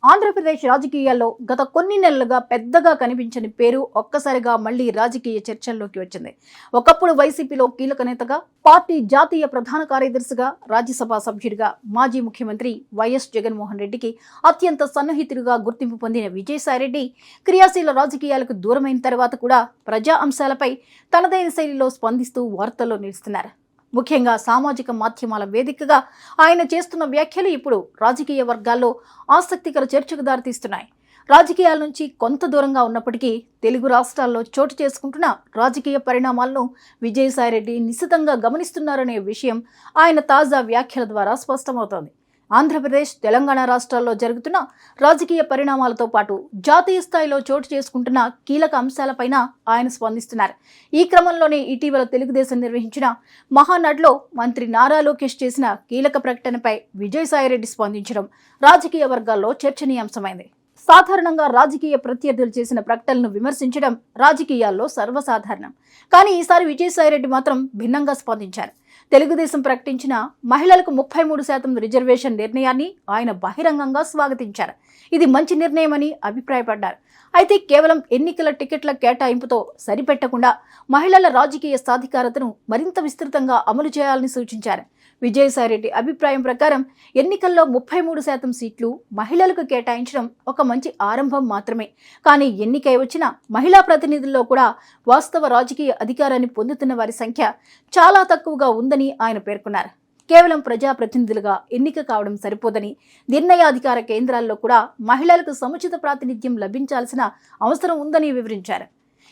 ఆంధ్రప్రదేశ్ రాజకీయాల్లో గత కొన్ని నెలలుగా పెద్దగా కనిపించని పేరు ఒక్కసారిగా మళ్లీ రాజకీయ చర్చల్లోకి వచ్చింది. ఒకప్పుడు వైసీపీలో కీలక నేతగా, పార్టీ జాతీయ ప్రధాన కార్యదర్శిగా, రాజ్యసభ సభ్యుడిగా మాజీ ముఖ్యమంత్రి వైఎస్ జగన్మోహన్ రెడ్డికి అత్యంత సన్నిహితుడిగా గుర్తింపు పొందిన విజయసాయిరెడ్డి క్రియాశీల రాజకీయాలకు దూరమైన తర్వాత కూడా ప్రజా అంశాలపై తనదైన శైలిలో స్పందిస్తూ వార్తల్లో నిలుస్తున్నారు. ముఖ్యంగా సామాజిక మాధ్యమాల వేదికగా ఆయన చేస్తున్న వ్యాఖ్యలు ఇప్పుడు రాజకీయ వర్గాల్లో ఆసక్తికర చర్చకు దారితీస్తున్నాయి. రాజకీయాల నుంచి కొంత దూరంగా ఉన్నప్పటికీ తెలుగు రాష్ట్రాల్లో చోటు చేసుకుంటున్న రాజకీయ పరిణామాలను విజయసాయిరెడ్డి నిశితంగా గమనిస్తున్నారనే విషయం ఆయన తాజా వ్యాఖ్యల ద్వారా స్పష్టమవుతోంది. ఆంధ్రప్రదేశ్, తెలంగాణ రాష్ట్రాల్లో జరుగుతున్న రాజకీయ పరిణామాలతో పాటు జాతీయ స్థాయిలో చోటు చేసుకుంటున్న కీలక అంశాలపైన ఆయన స్పందిస్తున్నారు. ఈ క్రమంలోనే ఇటీవల తెలుగుదేశం నిర్వహించిన మహానాడులో మంత్రి నారా లోకేష్ చేసిన కీలక ప్రకటనపై విజయసాయిరెడ్డి స్పందించడం రాజకీయ వర్గాల్లో చర్చనీయాంశమైంది. సాధారణంగా రాజకీయ ప్రత్యర్థులు చేసిన ప్రకటనలను విమర్శించడం రాజకీయాల్లో సర్వసాధారణం. కానీ ఈసారి విజయసాయిరెడ్డి మాత్రం భిన్నంగా స్పందించారు. తెలుగుదేశం ప్రకటించిన మహిళలకు 33% రిజర్వేషన్ నిర్ణయాన్ని ఆయన బహిరంగంగా స్వాగతించారు. ఇది మంచి నిర్ణయమని అభిప్రాయపడ్డారు. అయితే కేవలం ఎన్నికల టికెట్ల కేటాయింపుతో సరిపెట్టకుండా మహిళల రాజకీయ సాధికారతను మరింత విస్తృతంగా అమలు చేయాలని సూచించారు. విజయసాయిరెడ్డి అభిప్రాయం ప్రకారం ఎన్నికల్లో 33% సీట్లు మహిళలకు కేటాయించడం ఒక మంచి ఆరంభం మాత్రమే. కానీ ఎన్నికై వచ్చిన మహిళా ప్రతినిధుల్లో కూడా వాస్తవ రాజకీయ అధికారాన్ని పొందుతున్న వారి సంఖ్య చాలా తక్కువగా ఉందని ఆయన పేర్కొన్నారు. కేవలం ప్రజాప్రతినిధులుగా ఎన్నిక కావడం సరిపోదని, నిర్ణయాధికార కేంద్రాల్లో కూడా మహిళలకు సముచిత ప్రాతినిధ్యం లభించాల్సిన అవసరం ఉందని వివరించారు.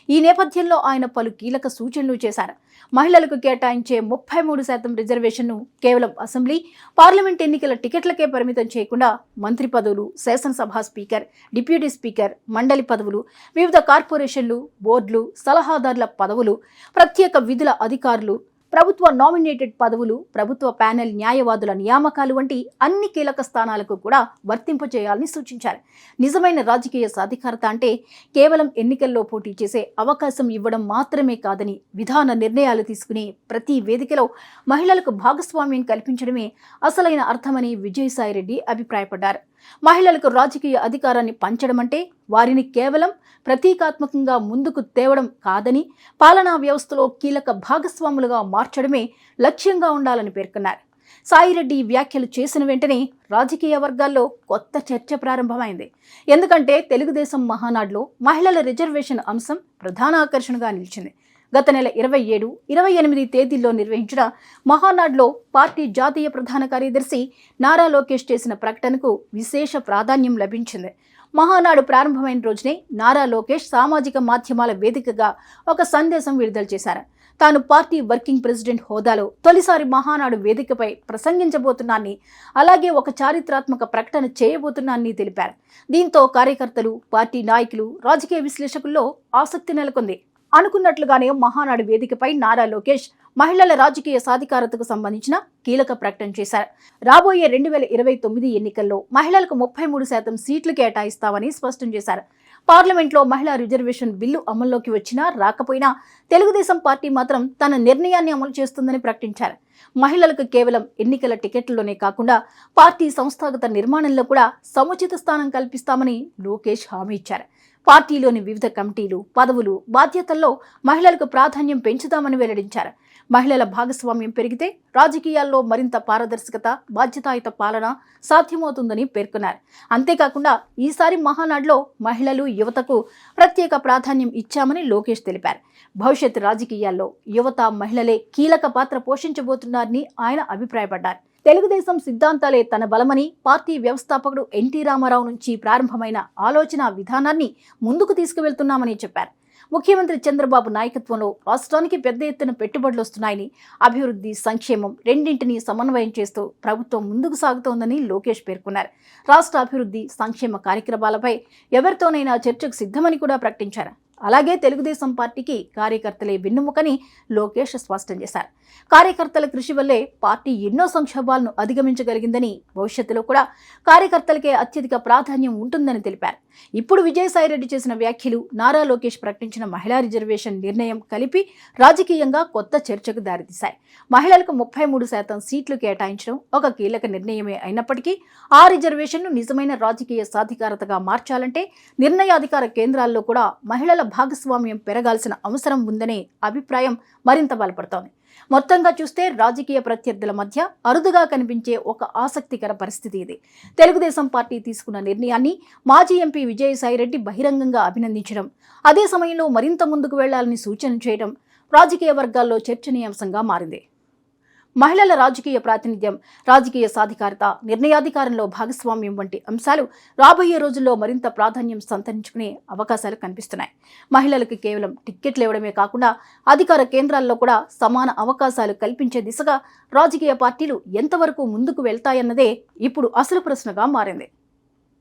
ఈ నేపథ్యంలో ఆయన పలు కీలక సూచనలు చేశారు. మహిళలకు కేటాయించే 33% రిజర్వేషన్ను కేవలం అసెంబ్లీ, పార్లమెంట్ ఎన్నికల టికెట్లకే పరిమితం చేయకుండా మంత్రి పదవులు, శాసనసభ స్పీకర్, డిప్యూటీ స్పీకర్, మండలి పదవులు, వివిధ కార్పొరేషన్లు, బోర్డులు, సలహాదారుల పదవులు, ప్రత్యేక విధుల అధికారులు, ప్రభుత్వ నామినేటెడ్ పదవులు, ప్రభుత్వ ప్యానెల్ న్యాయవాదుల నియామకాలు వంటి అన్ని కీలక స్థానాలకు కూడా వర్తింపజేయాలని సూచించారు. నిజమైన రాజకీయ సాధికారత అంటే కేవలం ఎన్నికల్లో పోటీ చేసే అవకాశం ఇవ్వడం మాత్రమే కాదని, విధాన నిర్ణయాలు తీసుకునే ప్రతి వేదికలో మహిళలకు భాగస్వామ్యం కల్పించడమే అసలైన అర్థమని విజయసాయిరెడ్డి అభిప్రాయపడ్డారు. మహిళలకు రాజకీయ అధికారాన్ని పంచడం అంటే వారిని కేవలం ప్రతీకాత్మకంగా ముందుకు తేవడం కాదని, పాలనా వ్యవస్థలో కీలక భాగస్వాములుగా మార్చడమే లక్ష్యంగా ఉండాలని పేర్కొన్నారు. సాయిరెడ్డి వ్యాఖ్యలు చేసిన వెంటనే రాజకీయ వర్గాల్లో కొత్త చర్చ ప్రారంభమైంది. ఎందుకంటే తెలుగుదేశం మహానాడులో మహిళల రిజర్వేషన్ అంశం ప్రధాన ఆకర్షణగా నిలిచింది. గత నెల 27, 28 తేదీల్లో నిర్వహించిన మహానాడులో పార్టీ జాతీయ ప్రధాన కార్యదర్శి నారా లోకేష్ చేసిన ప్రకటనకు విశేష ప్రాధాన్యం లభించింది. మహానాడు ప్రారంభమైన రోజునే నారా లోకేష్ సామాజిక మాధ్యమాల వేదికగా ఒక సందేశం విడుదల చేశారు. తాను పార్టీ వర్కింగ్ ప్రెసిడెంట్ హోదాలో తొలిసారి మహానాడు వేదికపై ప్రసంగించబోతున్నానని, అలాగే ఒక చారిత్రాత్మక ప్రకటన చేయబోతున్నానని తెలిపారు. దీంతో కార్యకర్తలు, పార్టీ నాయకులు, రాజకీయ విశ్లేషకుల్లో ఆసక్తి నెలకొంది. అనుకున్నట్లుగానే మహానాడు వేదికపై నారా లోకేష్ మహిళల రాజకీయ సాధికారతకు సంబంధించిన కీలక ప్రకటన చేశారు. రాబోయే 2029 ఎన్నికల్లో మహిళలకు 33% సీట్లు కేటాయిస్తామని స్పష్టం చేశారు. పార్లమెంట్లో మహిళా రిజర్వేషన్ బిల్లు అమల్లోకి వచ్చినా రాకపోయినా తెలుగుదేశం పార్టీ మాత్రం తన నిర్ణయాన్ని అమలు చేస్తుందని ప్రకటించారు. మహిళలకు కేవలం ఎన్నికల టికెట్లలోనే కాకుండా పార్టీ సంస్థాగత నిర్మాణంలో కూడా సముచిత స్థానం కల్పిస్తామని లోకేష్ హామీ ఇచ్చారు. పార్టీలోని వివిధ కమిటీలు, పదవులు, బాధ్యతల్లో మహిళలకు ప్రాధాన్యం పెంచుతామని వెల్లడించారు. మహిళల భాగస్వామ్యం పెరిగితే రాజకీయాల్లో మరింత పారదర్శకత, బాధ్యతాయుత పాలన సాధ్యమవుతుందని పేర్కొన్నారు. అంతేకాకుండా ఈసారి మహానాడులో మహిళలు, యువతకు ప్రత్యేక ప్రాధాన్యం ఇచ్చామని లోకేష్ తెలిపారు. భవిష్యత్ రాజకీయాల్లో యువత, మహిళలే కీలక పాత్ర పోషించబోతున్నారని ఆయన అభిప్రాయపడ్డారు. తెలుగుదేశం సిద్ధాంతాలే తన బలమని, పార్టీ వ్యవస్థాపకుడు ఎన్టీ రామారావు నుంచి ప్రారంభమైన ఆలోచన విధానాన్ని ముందుకు తీసుకువెళ్తున్నామని చెప్పారు. ముఖ్యమంత్రి చంద్రబాబు నాయకత్వంలో రాష్ట్రానికి పెద్ద ఎత్తున పెట్టుబడులు వస్తున్నాయని, అభివృద్ధి, సంక్షేమం రెండింటినీ సమన్వయం చేస్తూ ప్రభుత్వం ముందుకు సాగుతోందని లోకేష్ పేర్కొన్నారు. రాష్ట్ర అభివృద్ధి, సంక్షేమ కార్యక్రమాలపై ఎవరితోనైనా చర్చకు సిద్ధమని కూడా ప్రకటించారు. అలాగే తెలుగుదేశం పార్టీకి కార్యకర్తలే వెన్నుముకని లోకేష్ స్పష్టం చేశారు. కార్యకర్తల కృషి వల్లే పార్టీ ఎన్నో సంక్షోభాలను అధిగమించగలిగిందని, భవిష్యత్తులో కూడా కార్యకర్తలకే అత్యధిక ప్రాధాన్యం ఉంటుందని తెలిపారు. ఇప్పుడు విజయసాయిరెడ్డి చేసిన వ్యాఖ్యలు, నారా లోకేష్ ప్రకటించిన మహిళా రిజర్వేషన్ నిర్ణయం కలిపి రాజకీయంగా కొత్త చర్చకు దారితీశాయి. మహిళలకు 33% సీట్లు కేటాయించడం ఒక కీలక నిర్ణయమే అయినప్పటికీ ఆ రిజర్వేషన్ను నిజమైన రాజకీయ సాధికారతగా మార్చాలంటే నిర్ణయాధికార కేంద్రాల్లో కూడా మహిళల భాగస్వామ్యం పెరగాల్సిన అవసరం ఉందనే అభిప్రాయం మరింత బలపడుతోంది. మొత్తంగా చూస్తే రాజకీయ ప్రత్యర్థుల మధ్య అరుదుగా కనిపించే ఒక ఆసక్తికర పరిస్థితి ఇది. తెలుగుదేశం పార్టీ తీసుకున్న నిర్ణయాన్ని మాజీ ఎంపీ విజయసాయిరెడ్డి బహిరంగంగా అభినందించడం, అదే సమయంలో మరింత ముందుకు వెళ్లాలని సూచన చేయడం రాజకీయ వర్గాల్లో చర్చనీయాంశంగా మారింది. మహిళల రాజకీయ ప్రాతినిధ్యం, రాజకీయ సాధికారత, నిర్ణయాధికారంలో భాగస్వామ్యం వంటి అంశాలు రాబోయే రోజుల్లో మరింత ప్రాధాన్యం సంతరించుకునే అవకాశాలు కనిపిస్తున్నాయి. మహిళలకు కేవలం టిక్కెట్లు ఇవ్వడమే కాకుండా అధికార కేంద్రాల్లో కూడా సమాన అవకాశాలు కల్పించే దిశగా రాజకీయ పార్టీలు ఎంతవరకు ముందుకు వెళ్తాయన్నదే ఇప్పుడు అసలు ప్రశ్నగా మారింది.